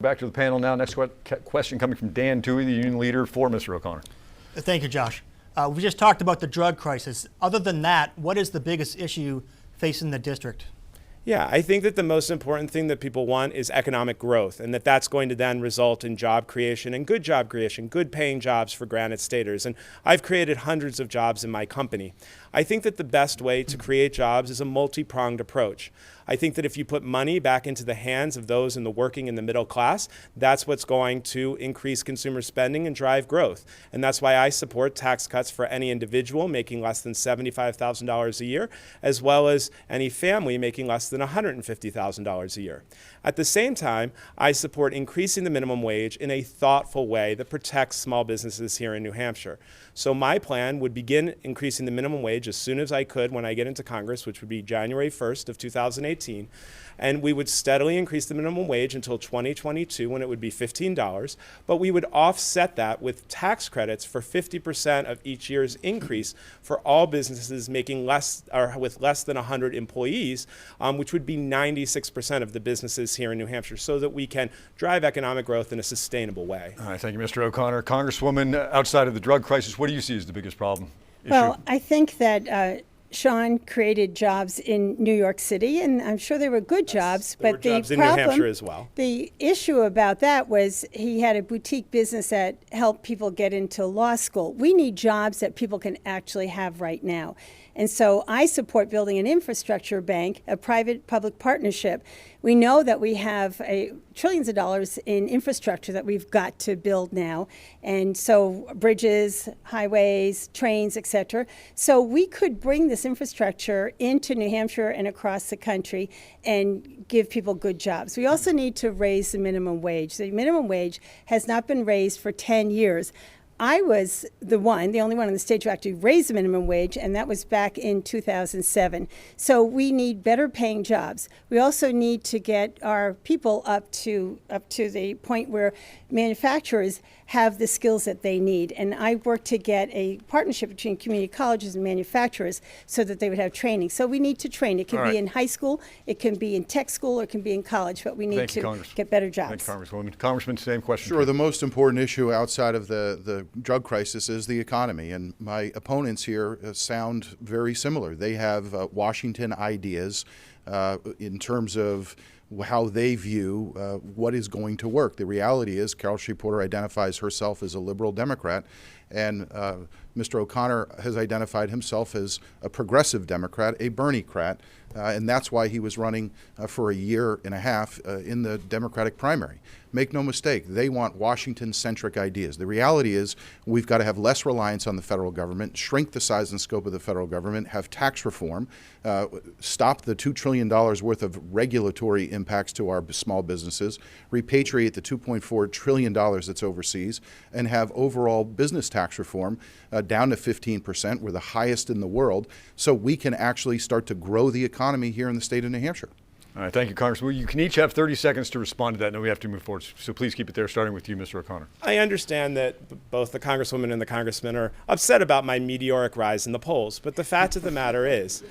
back to the panel now. Next question coming from Dan Toohey, the union leader for Mr. O'Connor. Thank you, Josh. We just talked about the drug crisis. Other than that, what is the biggest issue facing the district? Yeah, I think that the most important thing that people want is economic growth, and that's going to then result in job creation and good job creation, good paying jobs for Granite Staters. And I've created hundreds of jobs in my company. I think that the best way to create jobs is a multi-pronged approach. I think that if you put money back into the hands of those in the working and the middle class, that's what's going to increase consumer spending and drive growth. And that's why I support tax cuts for any individual making less than $75,000 a year, as well as any family making less than $150,000 a year. At the same time, I support increasing the minimum wage in a thoughtful way that protects small businesses here in New Hampshire. So my plan would begin increasing the minimum wage as soon as I could when I get into Congress, which would be January 1st of 2018. And we would steadily increase the minimum wage until 2022 when it would be $15. But we would offset that with tax credits for 50% of each year's increase for all businesses making less or with less than 100 employees, which would be 96% of the businesses here in New Hampshire, so that we can drive economic growth in a sustainable way. All right, thank you, Mr. O'Connor. Congresswoman, outside of the drug crisis, what do you see as the biggest problem? Well, I think that Sean created jobs in New York City, and I'm sure they were good jobs. There were jobs in New Hampshire as well. The issue about that was he had a boutique business that helped people get into law school. We need jobs that people can actually have right now. And so I support building an infrastructure bank, a private-public partnership. We know that we have trillions of dollars in infrastructure that we've got to build now. And so bridges, highways, trains, et cetera. So we could bring this infrastructure into New Hampshire and across the country and give people good jobs. We also need to raise the minimum wage. The minimum wage has not been raised for 10 years. I was the only one on the stage who actually raised the minimum wage, and that was back in 2007. So we need better paying jobs. We also need to get our people up to the point where manufacturers have the skills that they need. And I worked to get a partnership between community colleges and manufacturers so that they would have training. So we need to train. It can be in high school, it can be in tech school, or it can be in college, but we need to get better jobs. Thank you, Congresswoman. Congressman, same question. Sure, the most important issue outside of the drug crisis is the economy, and my opponents here sound very similar. They have Washington ideas in terms of how they view what is going to work. The reality is Carol Shea Porter identifies herself as a liberal Democrat, and Mr. O'Connor has identified himself as a progressive Democrat, a Bernie-crat, and that's why he was running for a year and a half in the Democratic primary. Make no mistake, they want Washington-centric ideas. The reality is we've got to have less reliance on the federal government, shrink the size and scope of the federal government, have tax reform, stop the $2 trillion worth of regulatory impacts to our small businesses, repatriate the $2.4 trillion that's overseas, and have overall business tax reform down to 15%. We're the highest in the world, so we can actually start to grow the economy here in the state of New Hampshire. All right, thank you, Congressman. You can each have 30 seconds to respond to that, and then we have to move forward. So please keep it there, starting with you, Mr. O'Connor. I understand that both the Congresswoman and the Congressman are upset about my meteoric rise in the polls, but the fact of the matter is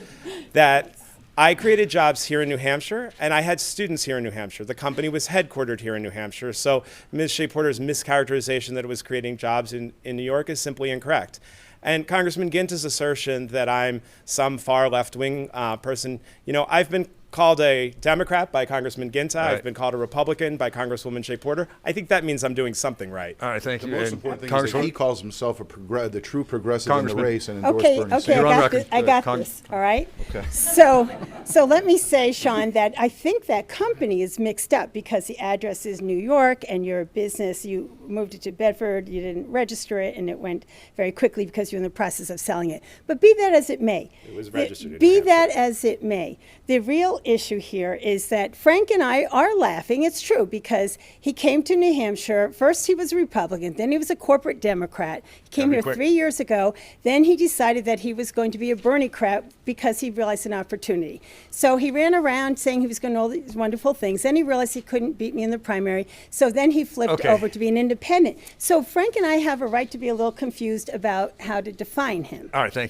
that I created jobs here in New Hampshire, and I had students here in New Hampshire. The company was headquartered here in New Hampshire, so Ms. Shea Porter's mischaracterization that it was creating jobs in New York is simply incorrect. And Congressman Ginta's assertion that I'm some far left-wing person, I've been called a Democrat by Congressman Ginta. Right. I've been called a Republican by Congresswoman Shea Porter. I think that means I'm doing something right. All right, thank you. The most important thing is that he calls himself the true progressive in the race and endorses Bernie Sanders. I got this, all right? Okay. So let me say, Sean, that I think that company is mixed up because the address is New York and your business, you moved it to Bedford, you didn't register it, and it went very quickly because you're in the process of selling it. But be that as it may. It was registered in Be that as it may. The real issue here is that Frank and I are laughing. It's true, because he came to New Hampshire. First he was a Republican, then he was a corporate Democrat. He came here 3 years ago. Then he decided that he was going to be a Bernie-crat because he realized an opportunity. So he ran around saying he was going to do all these wonderful things. Then he realized he couldn't beat me in the primary. So then he flipped over to be an independent. So Frank and I have a right to be a little confused about how to define him. All right, thank you.